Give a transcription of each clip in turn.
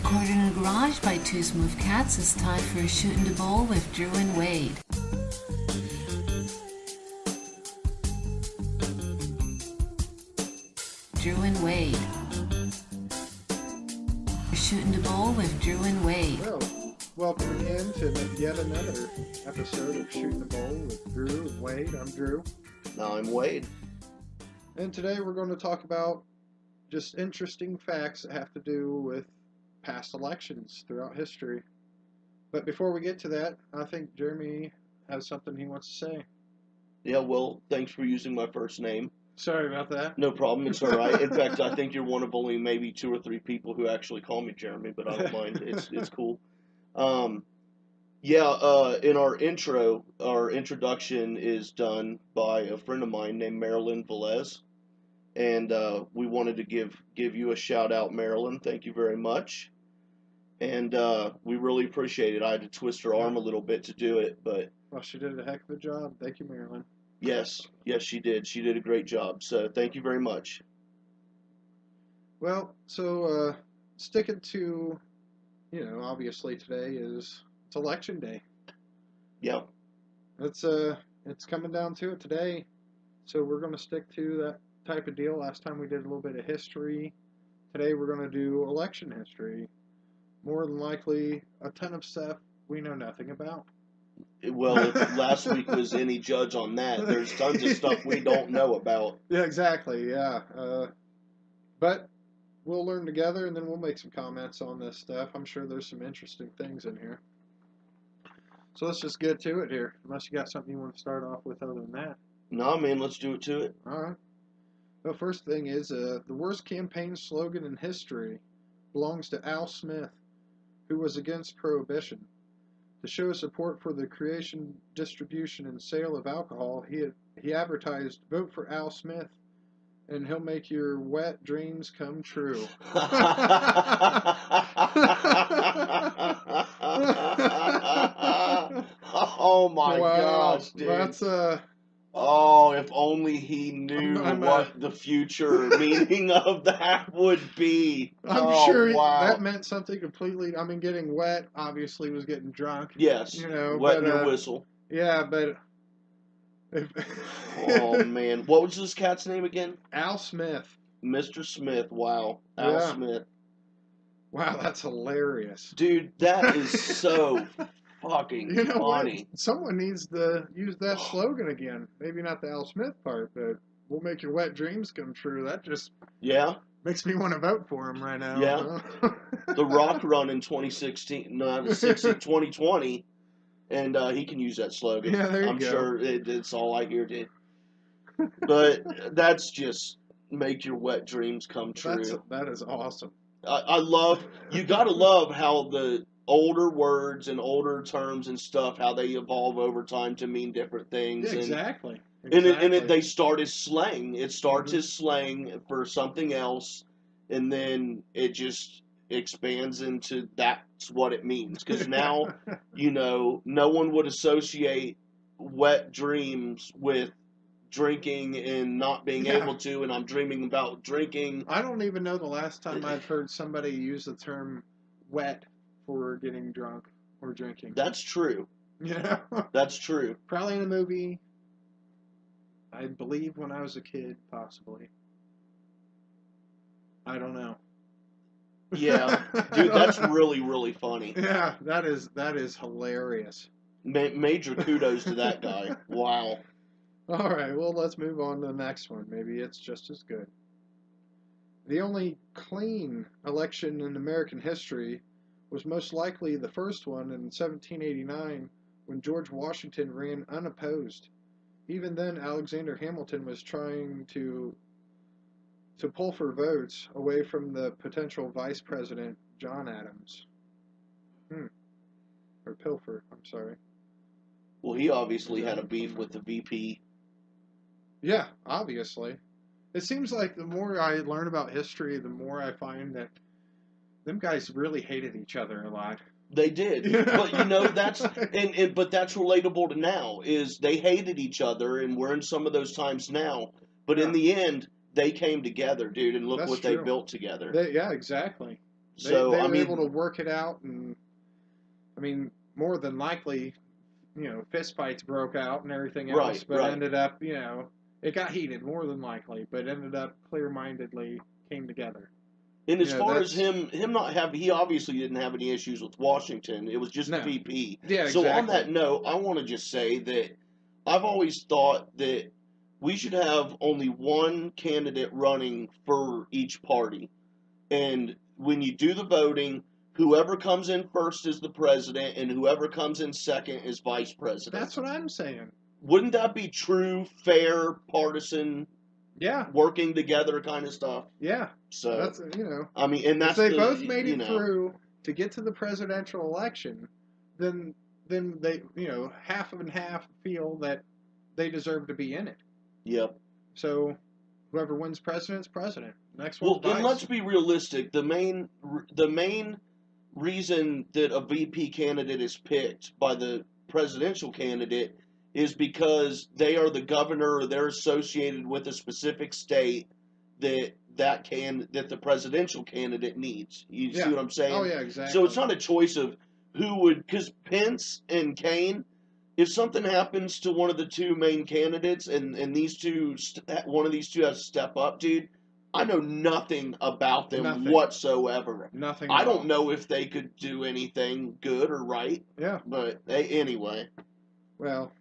Recorded in a garage by Two Smooth Cats, it's time for Shootin' the Bowl with Drew and Wade. Drew and Wade. Shootin' the Bowl with Drew and Wade. Well, welcome again to yet another episode of Shootin' the Bowl with Drew and Wade. I'm Drew. Now I'm Wade. And today we're going to talk about just interesting facts that have to do with past elections throughout history. But before we get to that, I think Jeremy has something he wants to say. Yeah, well, thanks for using my first name. Sorry about that. No problem, it's all right. In fact, I think you're one of only maybe 2 or 3 people who actually call me Jeremy, but I don't mind. It's cool. In our introduction is done by a friend of mine named Marilyn Velez. And we wanted to give you a shout out, Marilyn. Thank you very much. And we really appreciate it. I had to twist her arm a little bit to do it, but Well, she did a heck of a job. Thank you, Marilyn. yes, she did. She did a great job. So thank you very much. Well, so sticking to, obviously today it's election day. Yeah. It's coming down to it today. So we're going to stick to that type of deal. Last time we did a little bit of history. Today we're going to do election history. More than likely, a ton of stuff we know nothing about. Well, if last week was any judge on that, there's tons of stuff we don't know about. Yeah, exactly. Yeah. But we'll learn together, and then we'll make some comments on this stuff. I'm sure there's some interesting things in here. So let's just get to it here. Unless you got something you want to start off with other than that. No, man, let's do it to it. All right. The first thing is the worst campaign slogan in history belongs to Al Smith, who was against prohibition. To show support for the creation, distribution, and sale of alcohol, he advertised, "Vote for Al Smith, and he'll make your wet dreams come true." Oh my gosh, dude. That's Oh, if only he knew what the future meaning of that would be. I'm sure wow. that meant something completely. I mean, getting wet obviously was getting drunk. Yes, wet your whistle. Yeah, but. Oh man, what was this cat's name again? Al Smith. Mr. Smith. Wow, Al Smith. Wow, that's hilarious, dude. That is so fucking funny. What? Someone needs to use that slogan again. Maybe not the Al Smith part, but "we'll make your wet dreams come true." That just makes me want to vote for him right now. Yeah. The Rock run in 2020, and he can use that slogan. Yeah, there you I'm go. sure it's all I hear, dude. But that's just make your wet dreams come true. That is awesome. I love, you gotta love how the older words and older terms and stuff, how they evolve over time to mean different things. Yeah, exactly. And they start as slang. It starts as slang for something else, and then it just expands into that's what it means. Because now, no one would associate wet dreams with drinking and not being able to, and I'm dreaming about drinking. I don't even know the last time I've heard somebody use the term wet for getting drunk or drinking. That's true. Yeah. That's true. Probably in a movie. I believe when I was a kid, possibly. I don't know. Yeah, dude, that's really, really funny. Yeah, that is hilarious. Major kudos to that guy. Wow. All right, well, let's move on to the next one. Maybe it's just as good. The only clean election in American history was most likely the first one in 1789 when George Washington ran unopposed. Even then, Alexander Hamilton was trying to pull for votes away from the potential vice president, John Adams. Or Pilfer, I'm sorry. Well, he obviously had a beef with the VP. Yeah, obviously. It seems like the more I learn about history, the more I find that them guys really hated each other a lot. They did. Yeah. But that's but that's relatable to now, is they hated each other, and we're in some of those times now. But in the end, they came together, dude, and look what they built together. Yeah, exactly. So they I were mean, able to work it out, and I mean, more than likely, fist fights broke out and everything else, but right. ended up, it got heated more than likely, but ended up clear-mindedly came together. And as far as That's him not have, he obviously didn't have any issues with Washington. It was just no, VP. yeah, So on exactly. that note, I want to just say that I've always thought that we should have only one candidate running for each party. And when you do the voting, whoever comes in first is the president, and whoever comes in second is vice president. That's what I'm saying. Wouldn't that be true, fair, partisan, Yeah, working together kind of stuff? yeah. So That's I mean, and if that's they the both made you it know, through to get to the presidential election, then they half and half feel that they deserve to be in it. yep. So whoever wins president's president. Next one's Well, and let's vice. be realistic. The main reason that a VP candidate is picked by the presidential candidate is because they are the governor or they're associated with a specific state that the presidential candidate needs. You see Yeah. what I'm saying? Oh yeah, exactly. So it's not a choice of who would, because Pence and Kane, if something happens to one of the two main candidates and these two, one of these two has to step up, dude, I know nothing about them Nothing. whatsoever. Nothing. I at all. don't know if they could do anything good or right, Yeah. but anyway. Well,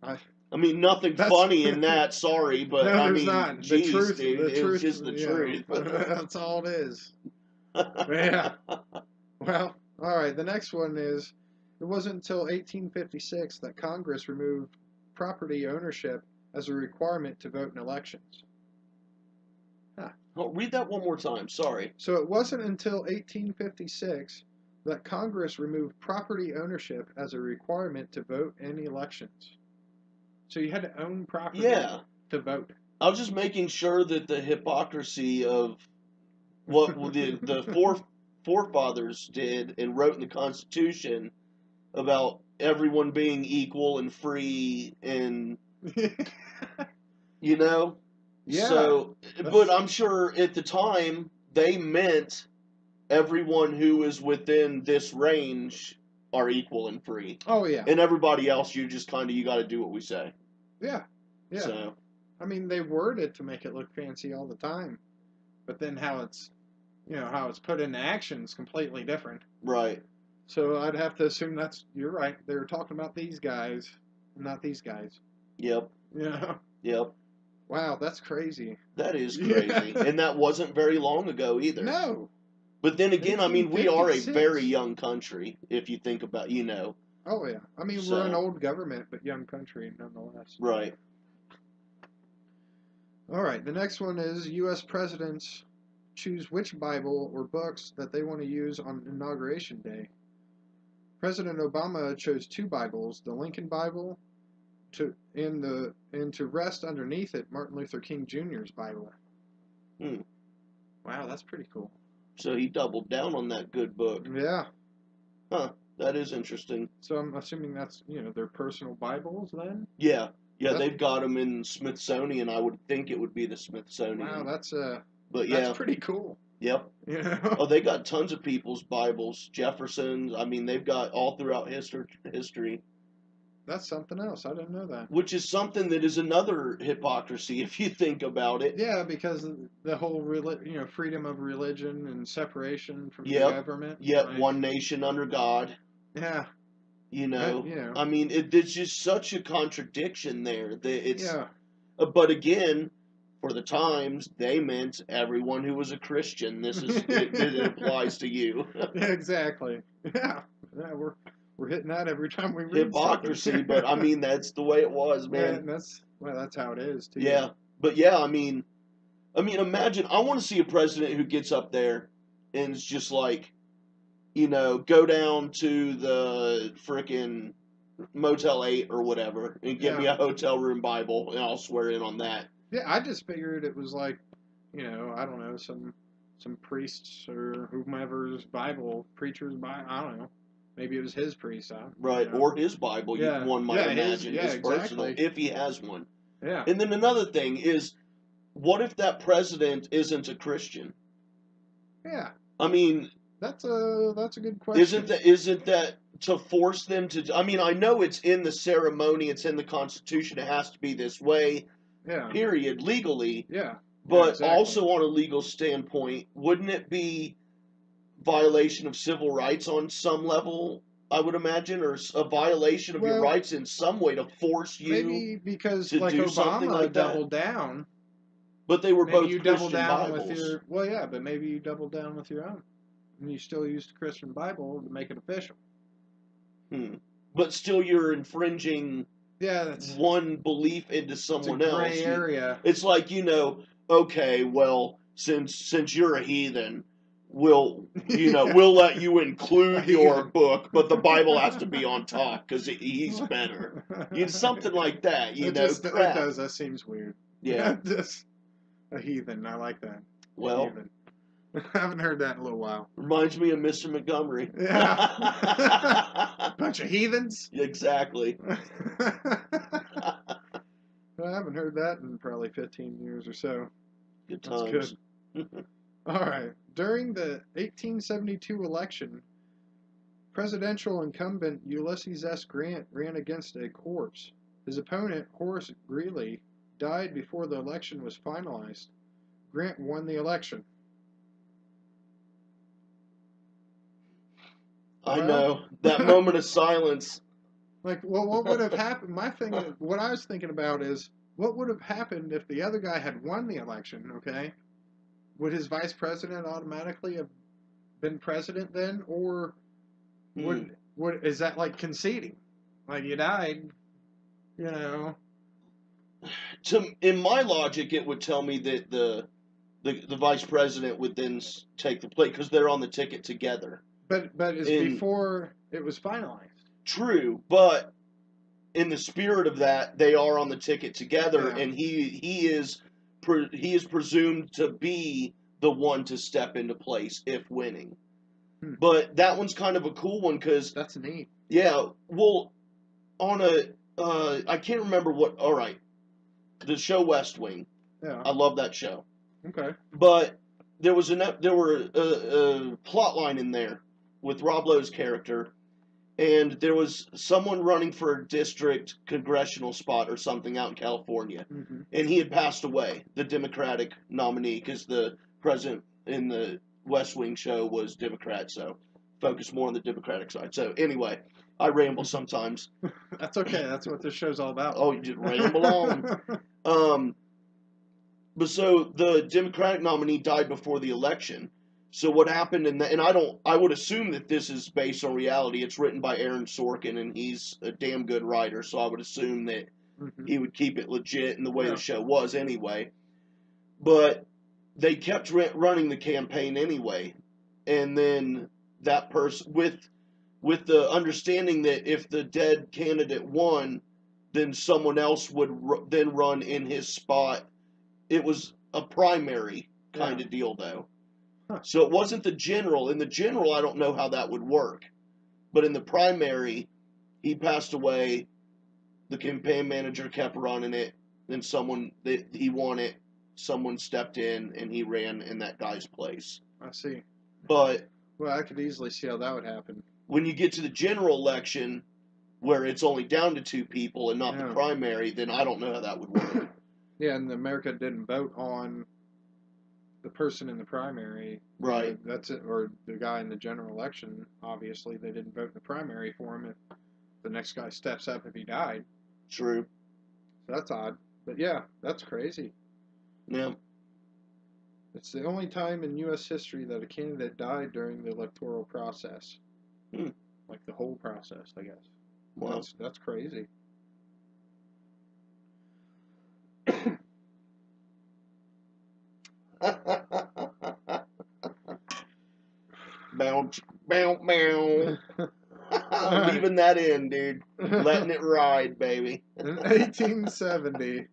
I mean, nothing That's- funny in that. Sorry, but no, I there's mean, not. geez, The truth, dude, the it's truth, just the truth. That's all it is. Yeah. Well, all right. The next one is, it wasn't until 1856 that Congress removed property ownership as a requirement to vote in elections. Oh, read that one more time. Sorry. So it wasn't until 1856 that Congress removed property ownership as a requirement to vote in elections. So you had to own property Yeah. to vote. I was just making sure that the hypocrisy of what the forefathers did and wrote in the Constitution about everyone being equal and free and Yeah. So, but I'm sure at the time they meant everyone who is within this range are equal and free. Oh yeah. And everybody else, you just kind of, you got to do what we say. Yeah. Yeah. So, I mean, they word it to make it look fancy all the time, but then how it's put into action is completely different. right. So I'd have to assume you're right. They were talking about these guys, not these guys. Yep. Yep. Wow, that's crazy. That is crazy. Yeah. And that wasn't very long ago either. No. But then again, I mean, we are a 1856. very young country, if you think about, Oh yeah. I mean, we're an old government, but young country nonetheless. Right. All right. The next one is U.S. presidents choose which Bible or books that they want to use on Inauguration Day. President Obama chose two Bibles: the Lincoln Bible, and to rest underneath it, Martin Luther King Jr.'s Bible. Wow, that's pretty cool. So he doubled down on that good book. Yeah. Huh. That is interesting. So I'm assuming that's their personal Bibles then. Yeah. Yeah, they've got them in Smithsonian. I would think it would be the Smithsonian. Wow, that's pretty cool. Yep. Oh, they got tons of people's Bibles. Jefferson's. I mean, they've got all throughout history. That's something else. I didn't know that. Which is something that is another hypocrisy if you think about it. Yeah, because the whole freedom of religion and separation from the government. Yep, like, one nation under God. Yeah. I mean, it's just such a contradiction there that it's. Yeah. But again, for the times, they meant everyone who was a Christian. This is it applies to you. Yeah, exactly. Yeah, we're hitting that every time we read hypocrisy, but I mean that's the way it was, man. Yeah, that's how it is too. Yeah, but yeah, I mean, imagine. I want to see a president who gets up there and is just like, go down to the frickin' Motel 8 or whatever and get me a hotel room Bible and I'll swear in on that. Yeah, I just figured it was like, I don't know, some priests or whomever's Bible, preacher's Bible, I don't know. Maybe it was his priest. Right, or his Bible, one might imagine. His personal, if he has one. Yeah. And then another thing is, what if that president isn't a Christian? Yeah. I mean, That's a good question. Isn't that to force them to? I mean, I know it's in the ceremony, it's in the Constitution, it has to be this way, Yeah. period, legally. Yeah. But exactly. also on a legal standpoint, wouldn't it be violation of civil rights on some level? I would imagine, or a violation of your Well, rights in some way to force you maybe because to like do something Obama like that. doubled down. But they were Maybe both you double Christian down Bibles. with your. Well, yeah, but maybe you double down with your own, and you still use the Christian Bible to make it official. But still, you're infringing Yeah, that's one belief into someone it's a else. gray area. It's like, okay, well, since you're a heathen, we'll let you include your book, but the Bible has to be on top because he's better. Something like that. It Crap. does. That seems weird. Yeah. Just a heathen. I like that. Well, heathen. I haven't heard that in a little while. Reminds me of Mr. Montgomery. Yeah. Bunch of heathens. Exactly. I haven't heard that in probably 15 years or so. Good That's times. good. All right. During the 1872 election, presidential incumbent Ulysses S. Grant ran against a corpse. His opponent, Horace Greeley, died before the election was finalized. Grant won the election. I know. That moment of silence. Like, well, what would have happened? What I was thinking about is, what would have happened if the other guy had won the election, okay? Would his vice president automatically have been president then? Or is that like conceding? Like, you died, In my logic, it would tell me that the vice president would then take the plate because they're on the ticket together. But it's before it was finalized. True, but in the spirit of that, they are on the ticket together, and he is presumed to be the one to step into place if winning. But that one's kind of a cool one because that's neat. Yeah, well, on I can't remember what. All right, the show West Wing. Yeah, I love that show. Okay, but there were a plot line in there with Rob Lowe's character, and there was someone running for a district congressional spot or something out in California, and he had passed away, the Democratic nominee, because the president in the West Wing show was Democrat, so focus more on the Democratic side. So anyway, I ramble sometimes. That's okay. That's what this show's all about. Oh, you just ramble on. But so the Democratic nominee died before the election. So what happened and I would assume that this is based on reality. It's written by Aaron Sorkin, and he's a damn good writer, so I would assume that he would keep it legit in the way the show was anyway. But they kept running the campaign anyway, and then that person with the understanding that if the dead candidate won, then someone else would then run in his spot. It was a primary kind of deal, though. So it wasn't the general. In the general, I don't know how that would work. But in the primary, he passed away. The campaign manager kept running it. Then he won it. Someone stepped in, and he ran in that guy's place. I see. But well, I could easily see how that would happen. When you get to the general election, where it's only down to 2 people and not the primary, then I don't know how that would work. Yeah, and America didn't vote on the person in the primary. Right. That's it. Or the guy in the general election. Obviously, they didn't vote in the primary for him. If the next guy steps up if he died. True. So that's odd. But yeah, that's crazy. Yeah. It's the only time in U.S. history that a candidate died during the electoral process. Like the whole process, I guess. Wow. That's crazy. Bounce, bounce, bounce. Leaving that in, dude. Letting it ride, baby. In 1870,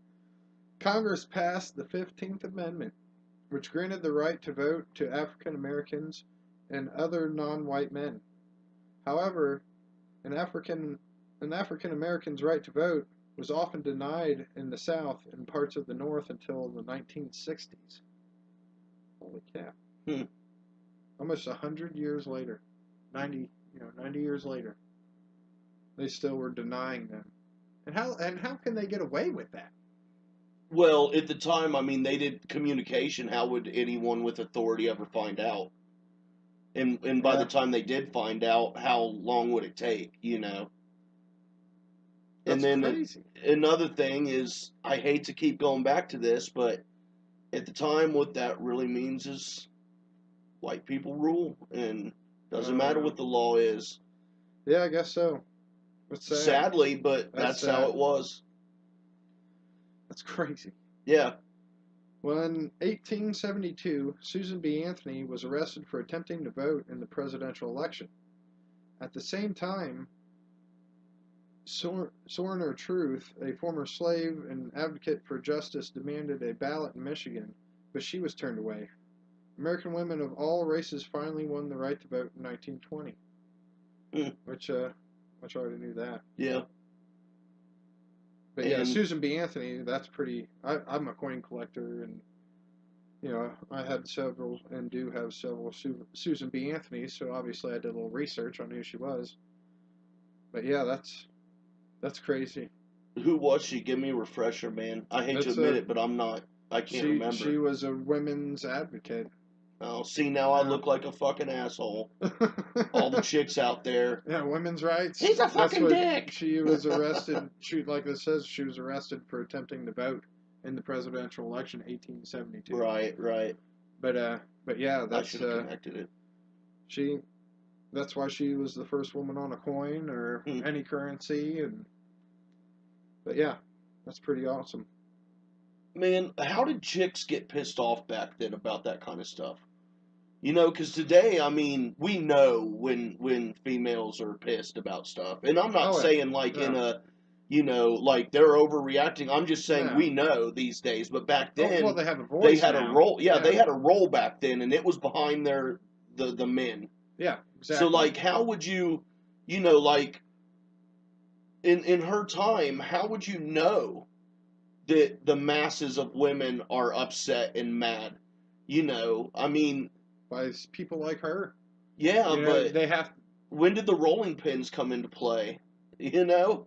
Congress passed the 15th Amendment, which granted the right to vote to African Americans and other non-white men. However, an African American's right to vote was often denied in the South and parts of the North until the 1960s. Holy cow. almost 100 years later, 90 years later, they still were denying them. And how can they get away with that? Well, at the time, I mean, they did communication. How would anyone with authority ever find out? And by the Yeah, time they did find out, how long would it take? And that's then crazy. another thing is, I hate to keep going back to this, but at the time, what that really means is white people rule, and doesn't matter Uh, what the law is. yeah, I guess so. It's sad. Sadly, but That's that's how sad. it was. That's crazy. Yeah. Well, in 1872, Susan B. Anthony was arrested for attempting to vote in the presidential election. At the same time, Sojourner Truth, a former slave and advocate for justice, demanded a ballot in Michigan, but she was turned away. American women of all races finally won the right to vote in 1920, Mm. which I already knew that. Yeah. But yeah, And Susan B. Anthony, that's pretty. I'm a coin collector, and I had several and do have several Susan B. Anthony's, so obviously I did a little research on who she was. But yeah, that's crazy. who was she? Give me a refresher, man. I hate to That's admit it, but I can't she remember. was a women's advocate. Oh, see, now I Yeah. look like a fucking asshole. All the chicks out there. Yeah, women's rights. He's a That's fucking what dick. she was arrested. Like this says, she was arrested for attempting to vote in the presidential election, 1872. Right. But yeah, I should have connected it. she. That's why she was the first woman on a coin or Hmm. any currency, but yeah, that's pretty awesome. Man, how did chicks get pissed off back then about that kind of stuff? Because today, I mean, we know when females are pissed about stuff, and I'm not Oh yeah, saying like in yeah, a, like they're overreacting. I'm just saying no. we know these days, but back Oh well, then they have a they voice had a now. role. Yeah, they Yeah, had a role back then, and it was behind the men. yeah, So exactly. like, how would you, like in her time, how would you know that the masses of women are upset and mad? I mean, By people like her, yeah, but they have. when did the rolling pins come into play? You know?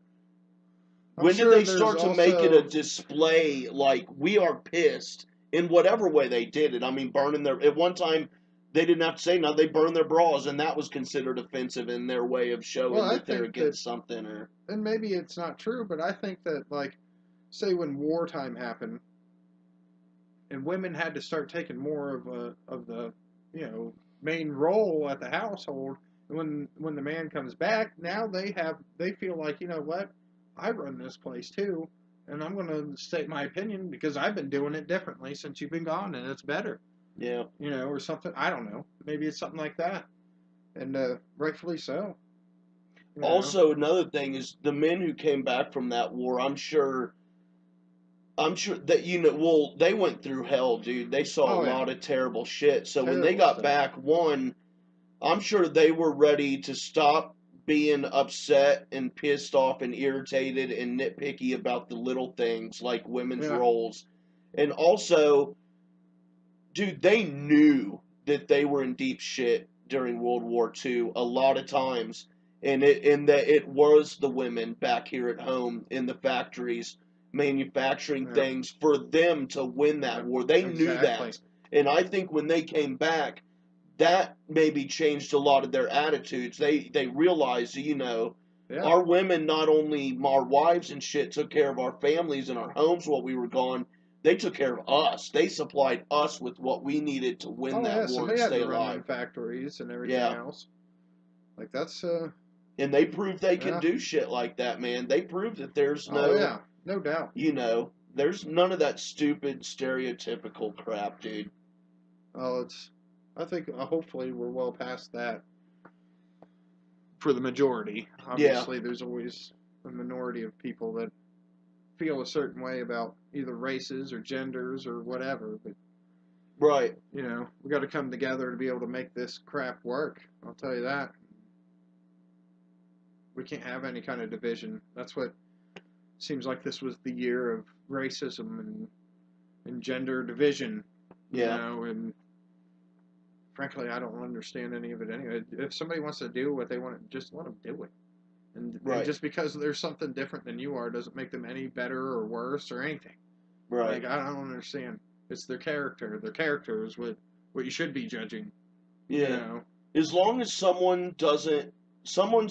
I'm When did sure they there's start to make it a also. display like we are pissed in whatever way they did it? I mean, burning at one time they didn't have to say no, they burned their bras, and that was considered offensive in their way of Well, showing I that they're think that, against something or and maybe it's not true, but I think that, like, say when wartime happened, and women had to start taking more of the main role at the household. When the man comes back, now they feel like, you know what, I run this place too, and I'm going to state my opinion because I've been doing it differently since you've been gone, and it's better, yeah. or something. I don't know. Maybe it's something like that, and rightfully so. You know. Also, another thing is the men who came back from that war. I'm sure that well, they went through hell, dude. They saw a Oh yeah, lot of terrible shit. So when they terrible got stuff. back, one, I'm sure they were ready to stop being upset and pissed off and irritated and nitpicky about the little things like women's Yeah, roles. And also, dude, they knew that they were in deep shit during World War II a lot of times. And that it was the women back here at home in the factories manufacturing yeah, things for them to win yeah. that war. They knew Exactly. that. And I think when they came back, that maybe changed a lot of their attitudes. They realized, Yeah. our women, not only our wives and shit, took care of our families and our homes while we were gone. They took care of us. They supplied us with what we needed to win Oh that yeah, war so and they had stay to run alive. them factories and everything Yeah, else. Like that's and they proved they can yeah. do shit like that, man. They proved that there's Oh no, yeah, no doubt. there's none of that stupid stereotypical crap, dude. Oh, I think hopefully we're well past that for the majority. Yeah, Obviously, there's always a minority of people that feel a certain way about either races or genders or whatever. But right. we got to come together to be able to make this crap work. I'll tell you that. We can't have any kind of division. That's what seems like this was the year of racism and gender division. Yeah. And frankly, I don't understand any of it anyway. If somebody wants to do what they want to, just let them do it. And Right. just because there's something different than you are doesn't make them any better or worse or anything. Right. Like, I don't understand. It's their character. Their character is what you should be judging. Yeah. You know? As long as someone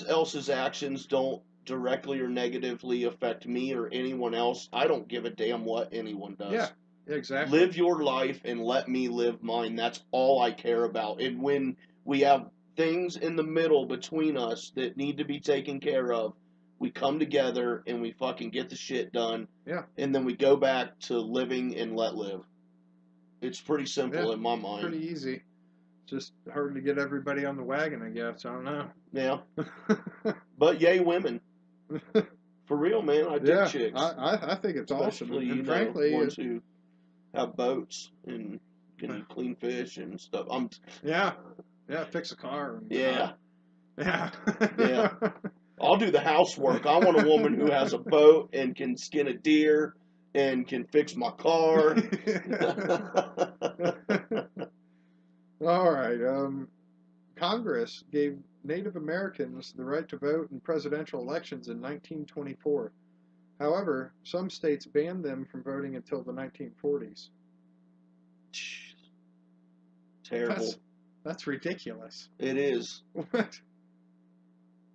else's actions don't directly or negatively affect me or anyone else, I don't give a damn what anyone does. Yeah, exactly. Live your life and let me live mine. That's all I care about. And when we have things in the middle between us that need to be taken care of, we come together and we fucking get the shit done. Yeah. And then we go back to living and let live. It's pretty simple in my mind. Pretty easy. Just hard to get everybody on the wagon, I guess. I don't know. Yeah. But yay, women. For real, man. I dig chicks. I think it's Especially, awesome. And you frankly, know, ones who have boats and can clean fish and stuff. Yeah, fix a car. Yeah. Yeah. Yeah. I'll do the housework. I want a woman who has a boat and can skin a deer and can fix my car. All right. Congress gave Native Americans the right to vote in presidential elections in 1924. However, some states banned them from voting until the 1940s. Terrible. That's ridiculous. It is. What?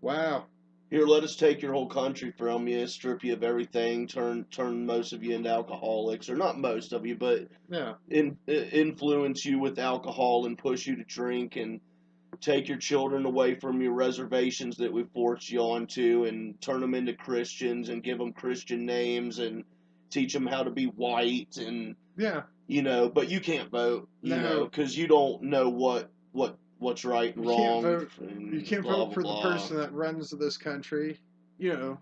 Wow. Here, let us take your whole country from you, strip you of everything, turn most of you into alcoholics, or not most of you, but Yeah. influence you with alcohol and push you to drink, and take your children away from your reservations that we forced you onto, and turn them into Christians, and give them Christian names, and teach them how to be white, and Yeah. you know, but you can't vote, you know, because you don't know what's right and wrong. You can't vote for the person that runs this country. You know,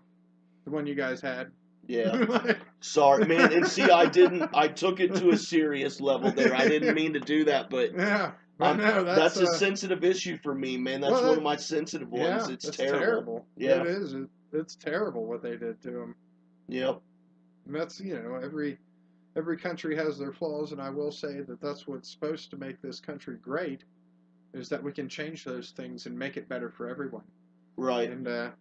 the one you guys had. Yeah. Sorry, man. And see, I took it to a serious level there. I didn't mean to do that, but yeah. That's a sensitive issue for me, man. That's one of my sensitive ones. Yeah, it's terrible. Yeah. It is. It's terrible what they did to him. Yep. And that's, you know, every country has their flaws, and I will say that that's what's supposed to make this country great, is that we can change those things and make it better for everyone. Right. And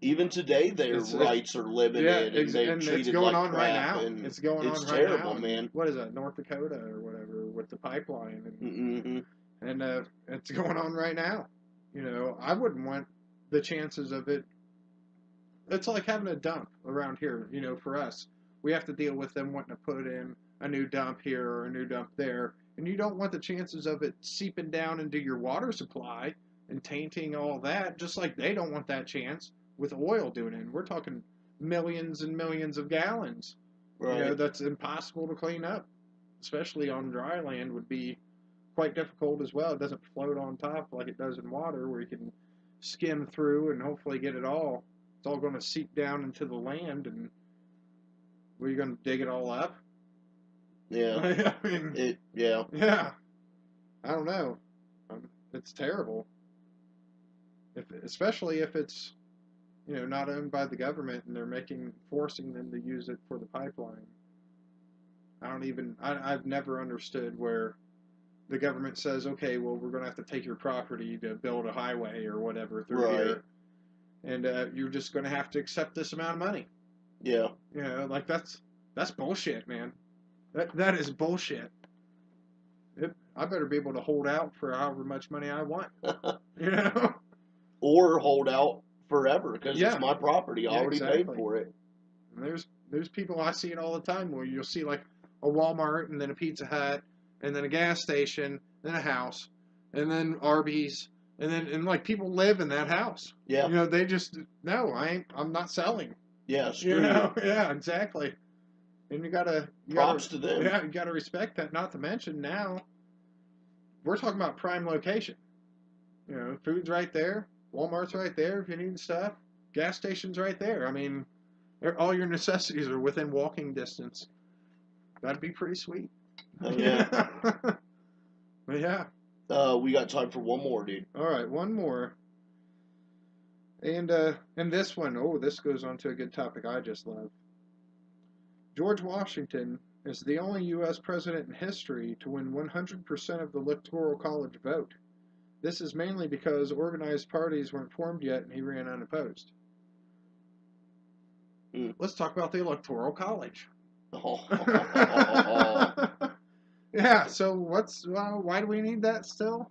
even today, their rights are limited, and they're treated it's going like on crap. right now. And it's going on right now. It's terrible, man. What is that, North Dakota or whatever, with the pipeline? Mm-hmm. And it's going on right now. You know, I wouldn't want the chances of it. It's like having a dump around here, you know, for us. We have to deal with them wanting to put in a new dump here or a new dump there. And you don't want the chances of it seeping down into your water supply and tainting all that, just like they don't want that chance with oil doing it. And we're talking millions and millions of gallons. Right. You know, that's impossible to clean up, especially on dry land would be quite difficult as well. It doesn't float on top like it does in water, where you can skim through and hopefully get it all. It's all going to seep down into the land, and we're going to dig it all up. Yeah. I mean, yeah. Yeah. I don't know. It's terrible. Especially if it's, you know, not owned by the government and they're forcing them to use it for the pipeline. I've never understood where the government says, okay, well, we're going to have to take your property to build a highway or whatever through here. And you're just going to have to accept this amount of money. Yeah. You know, like that's bullshit, man. That is bullshit. I better be able to hold out for however much money I want. You know? Or hold out forever, because it's my property. I already paid for it. And there's people, I see it all the time, where you'll see like a Walmart and then a Pizza Hut and then a gas station, then a house, and then Arby's, and like people live in that house. Yeah. You know, they just, no, I'm not selling. Yeah, screw you know? Yeah, exactly. And you gotta props to them. Yeah, you gotta respect that. Not to mention now, we're talking about prime location. You know, food's right there, Walmart's right there if you need stuff, gas station's right there. I mean, all your necessities are within walking distance. That'd be pretty sweet. Oh yeah. But yeah. We got time for one more, dude. All right, one more. And this one, this goes on to a good topic I just love. George Washington is the only U.S. president in history to win 100% of the Electoral College vote. This is mainly because organized parties weren't formed yet and he ran unopposed. Let's talk about the Electoral College. Yeah, so why do we need that still?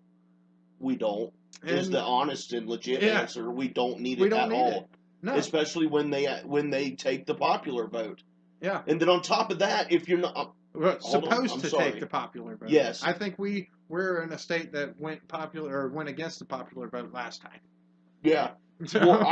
We don't. Is the honest and legit answer. We don't need it at all. No. Especially when they take the popular vote. Yeah. And then on top of that, if you're not supposed to take the popular vote. Yes. I think we're in a state that went against the popular vote last time. Yeah. Well,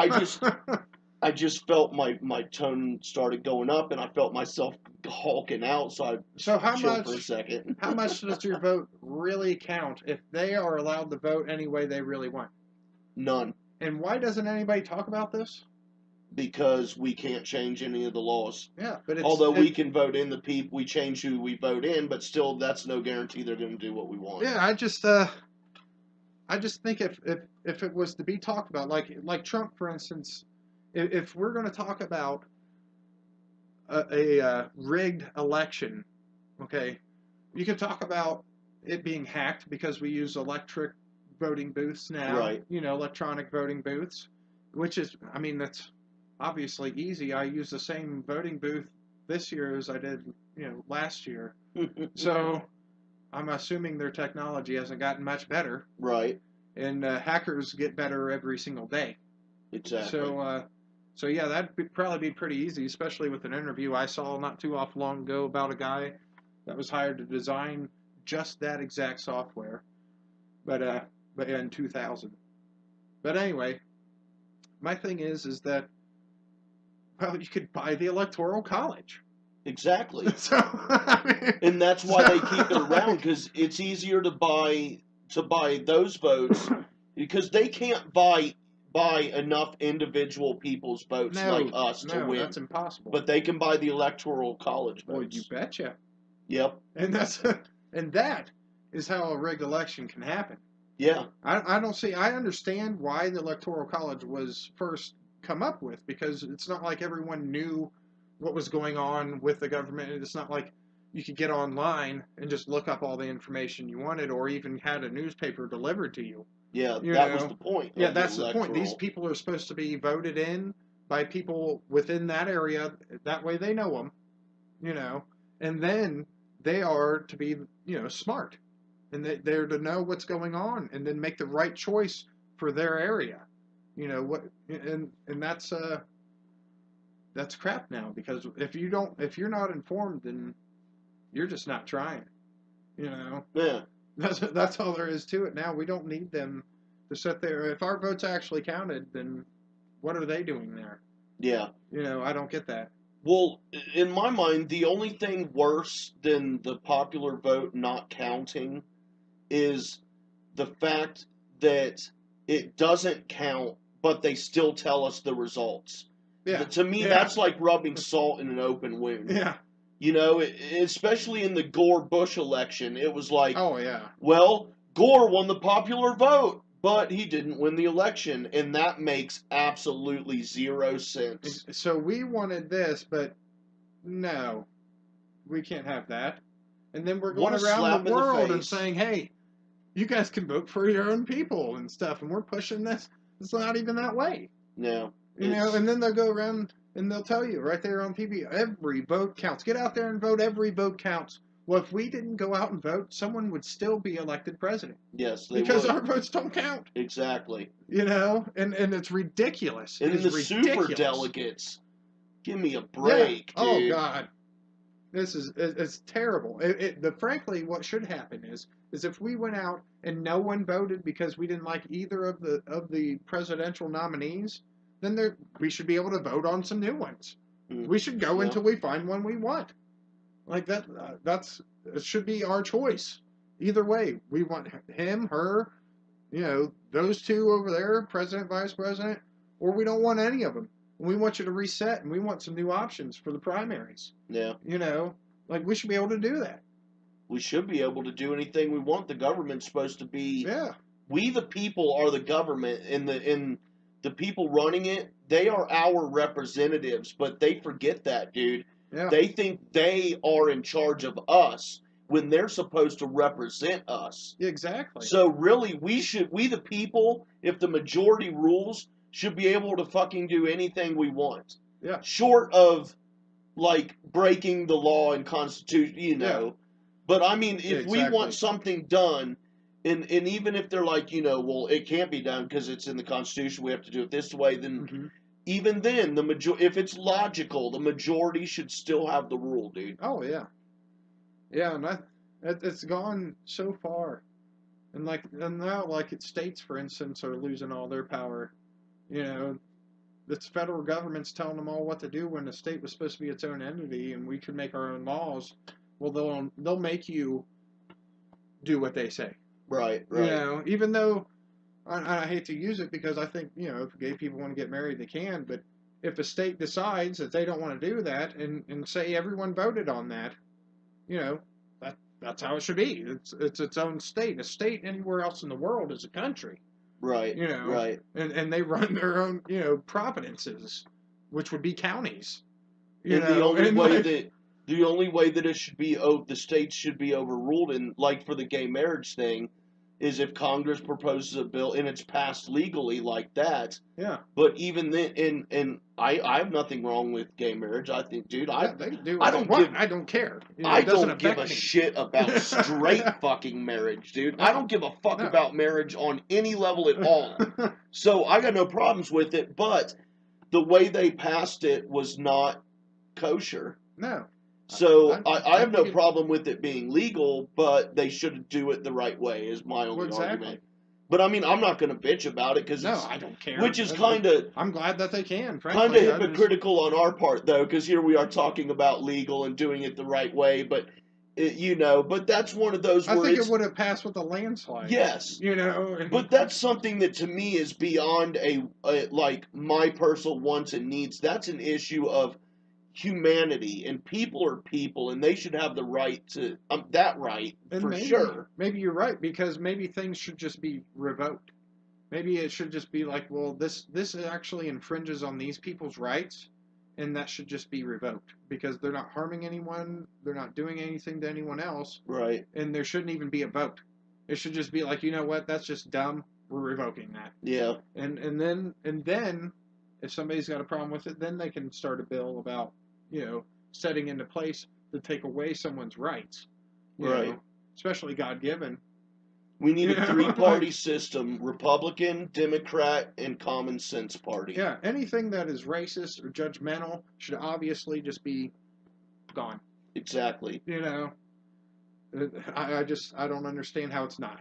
I just felt my tone started going up, and I felt myself hulking out. So I chilled for a second. How much does your vote really count if they are allowed to vote any way they really want? None. And why doesn't anybody talk about this? Because we can't change any of the laws. Yeah, but we can vote in the people, we change who we vote in, but still, that's no guarantee they're going to do what we want. Yeah, I just think if it was to be talked about, like Trump, for instance, if we're going to talk about a rigged election, okay, you could talk about it being hacked because we use electric voting booths now, right? Electronic voting booths, which is, that's obviously easy. I use the same voting booth this year as I did, last year. So I'm assuming their technology hasn't gotten much better. Right. And hackers get better every single day. Exactly. So yeah, that'd probably be pretty easy, especially with an interview I saw not too long ago about a guy that was hired to design just that exact software, but in 2000. But anyway, my thing is that, well, you could buy the Electoral College. Exactly. So, and that's why they keep it around, because it's easier to buy those votes, because they can't buy enough individual people's votes like us to win. That's impossible. But they can buy the Electoral College votes. Well, you betcha. Yep. And that is how a rigged election can happen. Yeah. I don't see. I understand why the Electoral College was first come up with, because it's not like everyone knew what was going on with the government. It's not like you could get online and just look up all the information you wanted, or even had a newspaper delivered to you. Yeah, that was the point. Yeah, that's the point. These people are supposed to be voted in by people within that area. That way they know them, and then they are to be, smart, and they're to know what's going on, and then make the right choice for their area. And that's crap now, because if you're not informed, then you're just not trying. Yeah. That's all there is to it now. We don't need them to sit there. If our votes actually counted, then what are they doing there? Yeah. I don't get that. Well, in my mind, the only thing worse than the popular vote not counting is the fact that it doesn't count, but they still tell us the results. Yeah. To me, that's like rubbing salt in an open wound. Yeah. Especially in the Gore-Bush election, it was like, oh, yeah. Well, Gore won the popular vote, but he didn't win the election, and that makes absolutely zero sense. So we wanted this, but no, we can't have that. And then we're going around the world and saying, hey, you guys can vote for your own people and stuff, and we're pushing this. It's not even that way. No. And then they'll go around and they'll tell you right there on TV, every vote counts. Get out there and vote. Every vote counts. Well, if we didn't go out and vote, someone would still be elected president. Yes, they because would. Our votes don't count. Exactly. And it's ridiculous. And the super delegates, give me a break, dude. Oh God, it's terrible. Frankly, what should happen is if we went out and no one voted because we didn't like either of the presidential nominees, then we should be able to vote on some new ones. We should go until we find one we want. Like that. It should be our choice. Either way, we want him, her, those two over there, president, vice president, or we don't want any of them. We want you to reset, and we want some new options for the primaries. Yeah. We should be able to do that. We should be able to do anything we want. The government's supposed to be. Yeah. We the people are the government, and the people running it, they are our representatives, but they forget that, dude. Yeah. They think they are in charge of us when they're supposed to represent us. Exactly. So really, we the people, if the majority rules, should be able to fucking do anything we want. Yeah. Short of, like, breaking the law and constitution, Yeah. But I mean, if we Exactly. want something done, and even if they're like, well, it can't be done because it's in the Constitution, we have to do it this way, then even then, if it's logical, the majority should still have the rule, dude. Oh yeah. Yeah, and it's gone so far, and now states, for instance, are losing all their power. You know, the federal government's telling them all what to do when the state was supposed to be its own entity, and we could make our own laws. Well, they'll make you do what they say. Right. You know, even though I hate to use it because I think, if gay people want to get married, they can. But if a state decides that they don't want to do that, and say everyone voted on that, that's how it should be. It's its own state. A state anywhere else in the world is a country. Right. Right. And they run their own, providences, which would be counties. The only way that it should be, the states should be overruled, and like for the gay marriage thing, is if Congress proposes a bill and it's passed legally like that. Yeah. But even then, and I have nothing wrong with gay marriage. I think, dude, they do. I don't care. I don't give a shit about straight fucking marriage, dude. I don't give a fuck about marriage on any level at all. So I got no problems with it, but the way they passed it was not kosher. No. So I have no problem with it being legal, but they should do it the right way, is my only argument. But I mean, I'm not going to bitch about it because I don't care. Which is kind of, I'm glad that they can. Kind of hypocritical on our part, though, because here we are talking about legal and doing it the right way, but but that's one of those. I think it would have passed with a landslide. Yes. But that's something that to me is beyond a like my personal wants and needs. That's an issue of humanity, and people are people, and they should have the right to that right, and for sure. Maybe you're right, because maybe things should just be revoked. Maybe it should just be like, well, this actually infringes on these people's rights, and that should just be revoked because they're not harming anyone, they're not doing anything to anyone else, right? And there shouldn't even be a vote. It should just be like, you know what, that's just dumb. We're revoking that. Yeah. And then if somebody's got a problem with it, then they can start a bill about setting into place to take away someone's rights. Right. Especially God-given. We need a three-party system: Republican, Democrat, and Common Sense Party. Yeah, anything that is racist or judgmental should obviously just be gone. Exactly. I don't understand how it's not.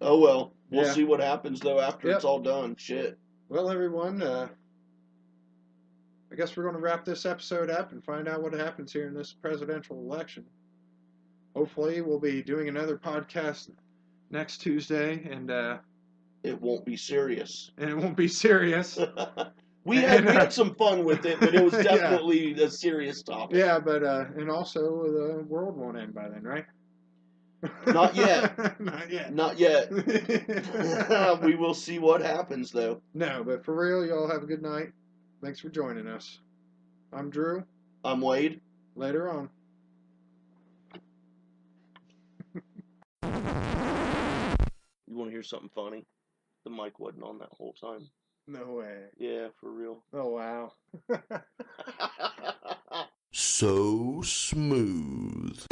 Oh well, we'll see what happens though after it's all done. Shit. Well, everyone, I guess we're going to wrap this episode up and find out what happens here in this presidential election. Hopefully, we'll be doing another podcast next Tuesday, and it won't be serious. We had some fun with it, but it was definitely a serious topic. Yeah, but and also the world won't end by then, right? Not yet. Not yet. We will see what happens, though. No, but for real, y'all have a good night. Thanks for joining us. I'm Drew. I'm Wade. Later on. You want to hear something funny? The mic wasn't on that whole time. No way. Yeah, for real. Oh, wow. So smooth.